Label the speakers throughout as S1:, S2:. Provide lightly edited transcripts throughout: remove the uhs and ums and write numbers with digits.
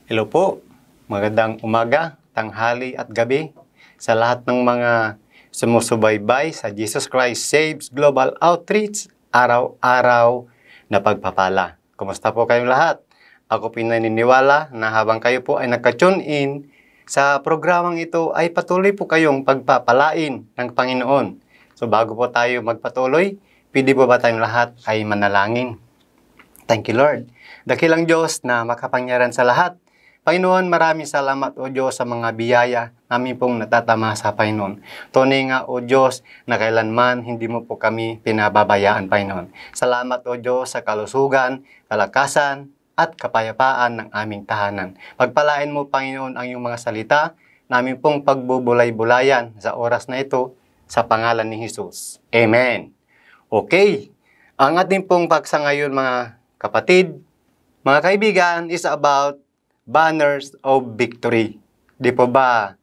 S1: Hello po, magandang umaga, tanghali at gabi sa lahat ng mga sumusubaybay sa Jesus Christ Saves Global Outreach, araw-araw na pagpapala. Kumusta po kayong lahat? Ako pinaniniwala na habang kayo po ay nagka-tune in sa programang ito ay patuloy po kayong pagpapalain ng Panginoon. So bago po tayo magpatuloy, pwede po ba tayong lahat ay manalangin? Thank you Lord. Dakilang Diyos na makapangyarihan sa lahat. Panginoon, maraming salamat o Diyos sa mga biyaya namin pong natatama sa Panginoon. Tunay nga o Diyos na kailanman hindi mo po kami pinababayaan, Panginoon. Salamat o Diyos sa kalusugan, kalakasan at kapayapaan ng aming tahanan. Pagpalain mo, Panginoon, ang iyong mga salita, namin pong pagbubulay-bulayan sa oras na ito sa pangalan ni Jesus. Amen. Okay, ang ating pong paksa ngayon mga kapatid, mga kaibigan, is about banners of victory. Di po ba?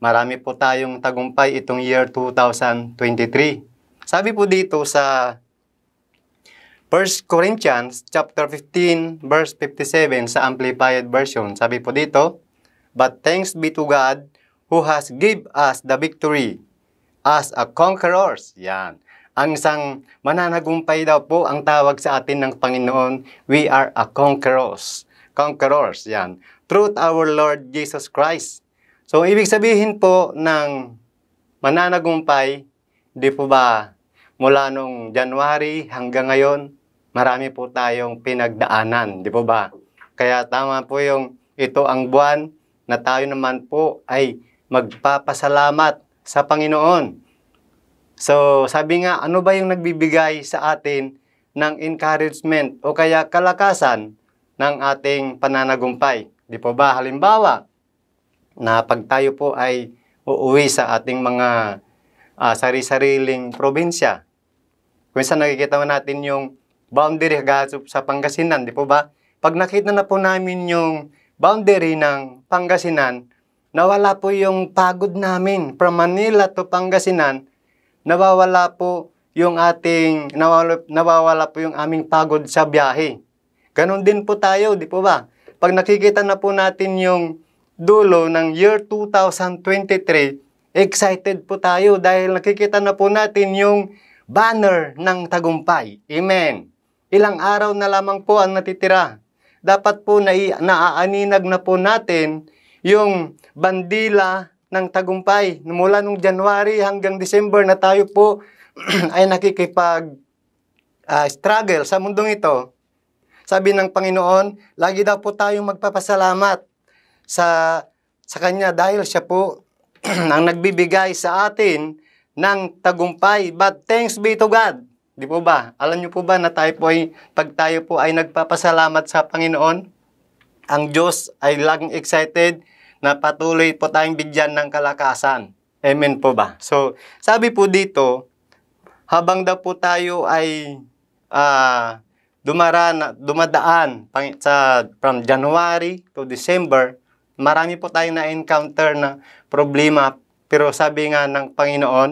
S1: Marami po tayong tagumpay itong year 2023. Sabi po dito sa 1 Corinthians chapter 15 verse 57 sa Amplified Version. Sabi po dito, "But thanks be to God who has give us the victory as a conquerors." Yan. Ang isang mananagumpay daw po ang tawag sa atin ng Panginoon, we are a conquerors. Conquerors, yan. Through our Lord Jesus Christ. So, ibig sabihin po ng mananagumpay, di po ba, mula nung January hanggang ngayon, marami po tayong pinagdaanan, di po ba? Kaya tama po yung ito ang buwan na tayo naman po ay magpapasalamat sa Panginoon. So, sabi nga, ano ba yung nagbibigay sa atin ng encouragement o kaya kalakasan ng ating pananagumpay? Di po ba? Halimbawa, na pag tayo po ay uuwi sa ating mga sari-sariling probinsya. Kung saan nakikita natin yung boundary sa Pangasinan, di po ba? Pag nakita na po namin yung boundary ng Pangasinan, nawala po yung pagod namin from Manila to Pangasinan, nawawala po yung nawawala po yung aming pagod sa biyahe. Ganon din po tayo, di po ba? Pag nakikita na po natin yung dulo ng year 2023, excited po tayo dahil nakikita na po natin yung banner ng tagumpay. Amen. Ilang araw na lamang po ang natitira. Dapat po naaaninag na po natin yung bandila ng tagumpay. Mula nung January hanggang December na tayo po ay nakikipag-struggle sa mundong ito. Sabi ng Panginoon, lagi daw po tayong magpapasalamat sa Kanya dahil siya po ang nagbibigay sa atin ng tagumpay. But thanks be to God. Di po ba? Alam niyo po ba na pag tayo po ay nagpapasalamat sa Panginoon, ang Diyos ay laging excited na patuloy po tayong bigyan ng kalakasan. Amen po ba? So, sabi po dito, habang daw po tayo ay dumadaan from January to December, marami po tayong na-encounter na problema. Pero sabi nga ng Panginoon,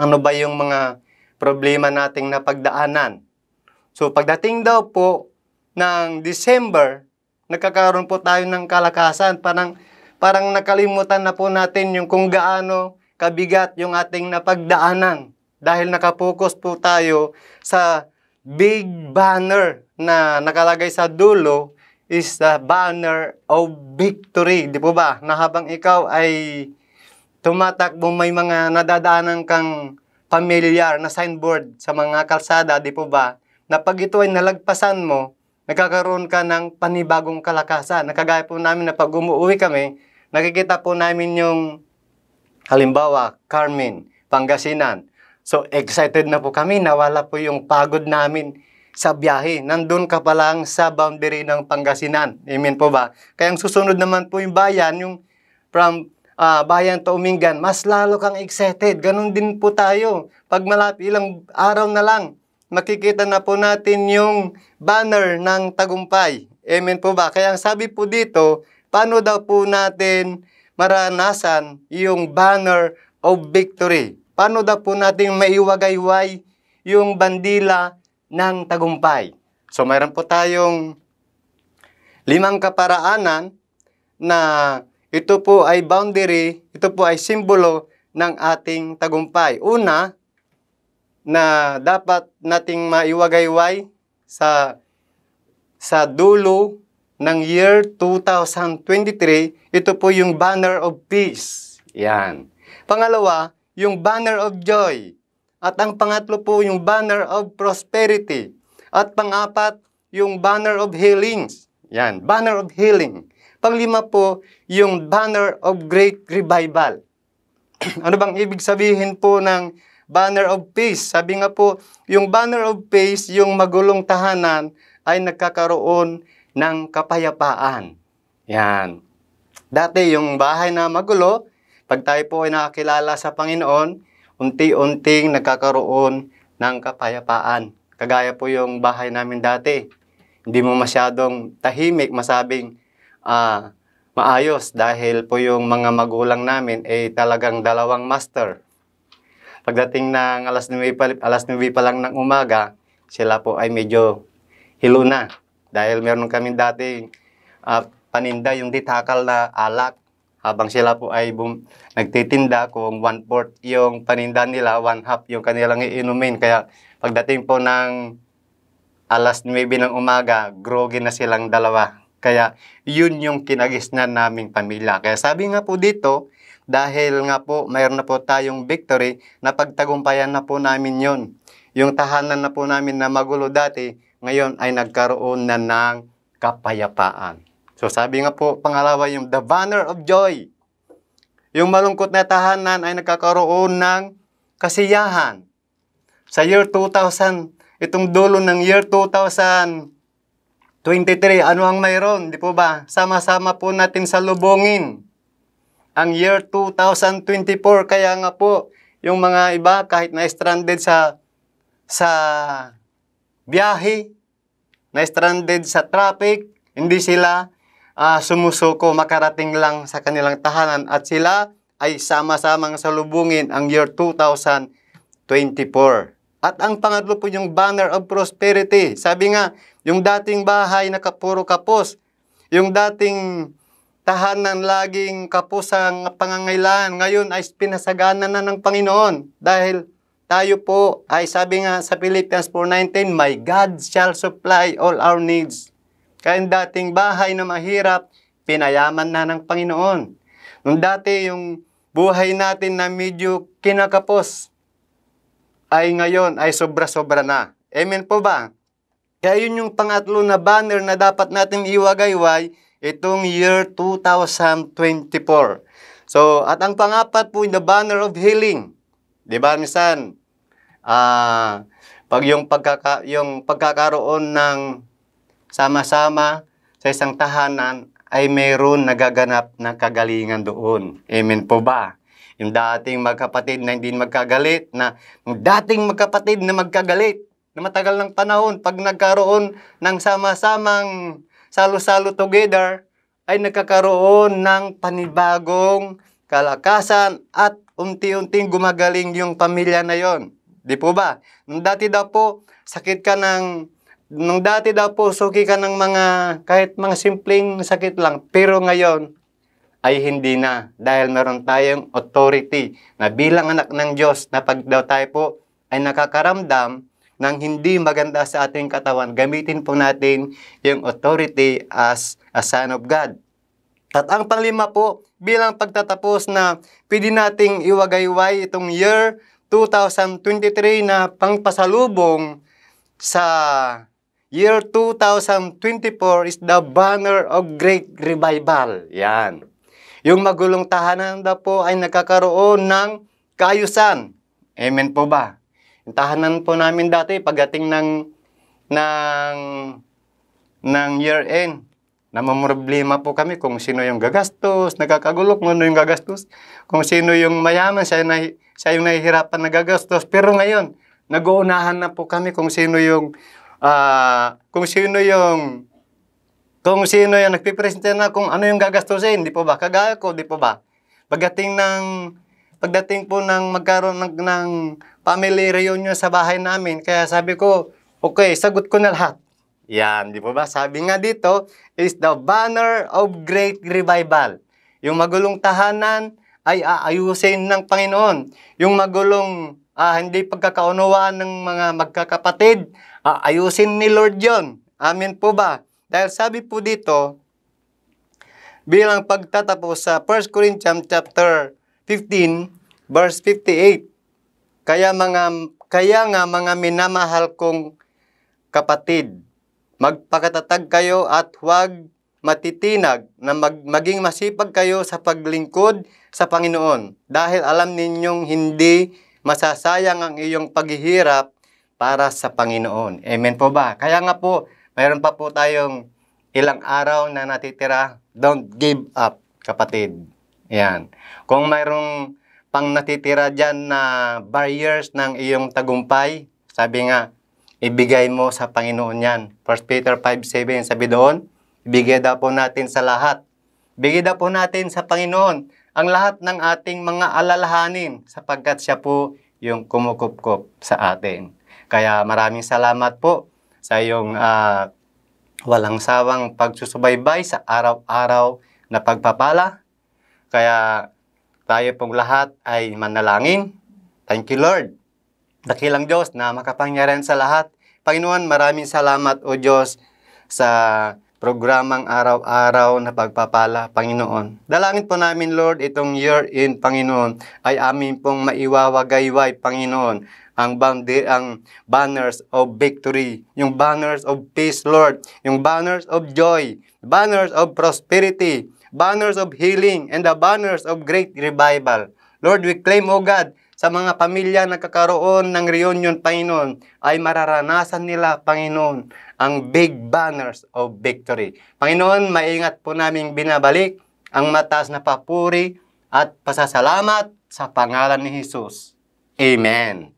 S1: ano ba yung mga problema nating napagdaanan? So pagdating daw po ng December, nagkakaroon po tayo ng kalakasan. Parang nakalimutan na po natin yung kung gaano kabigat yung ating napagdaanan. Dahil nakapokus po tayo sa big banner na nakalagay sa dulo is the banner of victory. Di po ba? Na habang ikaw ay tumatakbo, may mga nadadaanan kang familiar na signboard sa mga kalsada, di po ba? Na pag ito ay nalagpasan mo, nagkakaroon ka ng panibagong kalakasan. Nakagaya po namin na pag umuwi kami, nakikita po namin yung halimbawa, Carmen, Pangasinan. So, excited na po kami. Nawala po yung pagod namin sa biyahe. Nandun ka pa lang sa boundary ng Pangasinan. Amen po ba? Kaya ang susunod naman po yung bayan, yung from bayan to Umingan, mas lalo kang excited. Ganon din po tayo. Pag malapit ilang araw na lang, makikita na po natin yung banner ng tagumpay. Amen po ba? Kaya ang sabi po dito, paano daw po natin maranasan yung banner of victory? Paano daw po natin maiwagayway yung bandila ng tagumpay? So, mayroon po tayong 5 kaparaanan na ito po ay boundary, ito po ay simbolo ng ating tagumpay. Una, na dapat nating maiwagayway sa dulo ng year 2023, ito po yung banner of peace. Yan. Pangalawa, yung banner of joy. At ang pangatlo po, yung banner of prosperity. At pang-apat, yung banner of healings. Yan, banner of healing. Panglima po, yung banner of great revival. Ano bang ibig sabihin po ng banner of peace? Sabi nga po, yung banner of peace, yung magulong tahanan, ay nagkakaroon ng kapayapaan. Yan. Dati yung bahay na magulo, pag tayo po ay nakakilala sa Panginoon, unti-unting nagkakaroon ng kapayapaan. Kagaya po yung bahay namin dati. Hindi mo masyadong tahimik, masabing maayos dahil po yung mga magulang namin ay talagang dalawang master. Pagdating ng alas 9 pa lang ng umaga, sila po ay medyo hilo na. Dahil meron kami dati paninda yung ditakal na alak. Habang sila po ay nagtitinda, kung 1/4 yung paninda nila, 1/2 yung kanilang iinumin. Kaya pagdating po ng alas 9 ng umaga, groggy na silang dalawa. Kaya yun yung kinagisnan naming pamilya. Kaya sabi nga po dito, dahil nga po mayroon na po tayong victory, na pagtagumpayan na po namin yun. Yung tahanan na po namin na magulo dati, ngayon ay nagkaroon na ng kapayapaan. So sabi nga po, pangalawa yung the banner of joy. Yung malungkot na tahanan ay nagkakaroon ng kasiyahan. Sa year 2000, itong dulo ng year 2023, ano ang mayroon? Di po ba? Sama-sama po natin salubungin ang year 2024. Kaya nga po, yung mga iba kahit na-stranded sa biyahe, na-stranded sa traffic, hindi sila sumusuko, makarating lang sa kanilang tahanan at sila ay sama-samang salubungin ang year 2024. At ang pangatlo po yung banner of prosperity. Sabi nga, yung dating bahay na puro kapos, yung dating tahanan laging kapos ang pangangailangan, ngayon ay pinasagana na ng Panginoon. Dahil tayo po ay sabi nga sa Philippians 4:19, my God shall supply all our needs. Kaya yung dating bahay na mahirap, pinayaman na ng Panginoon. Nung dati yung buhay natin na medyo kinakapos, ay ngayon ay sobra-sobra na. Amen po ba? Kaya yun yung pangatlo na banner na dapat natin iwagayway itong year 2024. So, at ang pangapat po, the banner of healing. Di ba, minsan, pag yung pagkakaroon ng sama-sama sa isang tahanan, ay mayroon nagaganap na kagalingan doon. Amen po ba? Yung dating magkapatid na hindi magkagalit, na matagal ng panahon, pag nagkaroon ng sama-samang salo-salo together, ay nagkakaroon ng panibagong kalakasan at unti-unting gumagaling yung pamilya na yon. Di po ba? Nung dati daw po, suki ka ng kahit mga simpleng sakit lang. Pero ngayon, ay hindi na. Dahil meron tayong authority na bilang anak ng Diyos, na pag daw tayo po ay nakakaramdam ng hindi maganda sa ating katawan, gamitin po natin yung authority as a son of God. At ang panglima po, bilang pagtatapos na pwede nating iwagayway itong year 2023 na pangpasalubong sa year 2024 is the banner of great revival. Yan. Yung magulong tahanan daw po ay nagkakaroon ng kaayusan. Amen po ba? Yung tahanan po namin dati, pagdating ng year end, namamroblema po kami kung sino yung gagastos, nagkakagulo kung ano yung gagastos, kung sino yung mayaman, siya yung nahihirapan na gagastos. Pero ngayon, nag-uunahan na po kami kung sino yung nagpipresenta na kung ano yung gagastusin, di po ba? Kagaya ko, di po ba? Pagdating po ng magkaroon ng family reunion sa bahay namin, kaya sabi ko, okay, sagot ko na lahat. Yan, di po ba? Sabi nga dito, is the banner of great revival. Yung magulong tahanan ay aayusin ng Panginoon. Yung magulong hindi pagkakaunawaan ng mga magkakapatid, ayusin ni Lord yon. Amen po ba? Dahil sabi po dito, bilang pagtatapos sa 1 Corinthians chapter 15, verse 58, kaya nga mga minamahal kong kapatid, magpakatatag kayo at huwag matitinag na maging masipag kayo sa paglingkod sa Panginoon dahil alam ninyong hindi masasayang ang iyong paghihirap para sa Panginoon. Amen po ba? Kaya nga po, mayroon pa po tayong ilang araw na natitira. Don't give up, kapatid. Yan. Kung mayroong pang natitira dyan na barriers ng iyong tagumpay, sabi nga, ibigay mo sa Panginoon yan. 1 Peter 5:7, sabi doon, ibigay daw po natin sa lahat. Bigay daw po natin sa Panginoon ang lahat ng ating mga alalahanin sapagkat siya po yung kumukupkup sa atin. Kaya maraming salamat po sa iyong walang sawang pagsusubaybay sa araw-araw na pagpapala. Kaya tayo pong lahat ay manalangin. Thank you, Lord. Dakilang Diyos na makapangyarihan sa lahat. Panginoon, maraming salamat o Diyos sa programang araw-araw na pagpapala, Panginoon. Dalangin po namin, Lord, itong year in, Panginoon, ay amin pong maiwawagayway, Panginoon, ang banners of victory, yung banners of peace, Lord, yung banners of joy, banners of prosperity, banners of healing, and the banners of great revival. Lord, we claim, O God, sa mga pamilya na kakaroon ng reunion, Panginoon, ay mararanasan nila, Panginoon, ang big banners of victory. Panginoon, maingat po naming binabalik ang mataas na papuri at pasasalamat sa pangalan ni Jesus. Amen.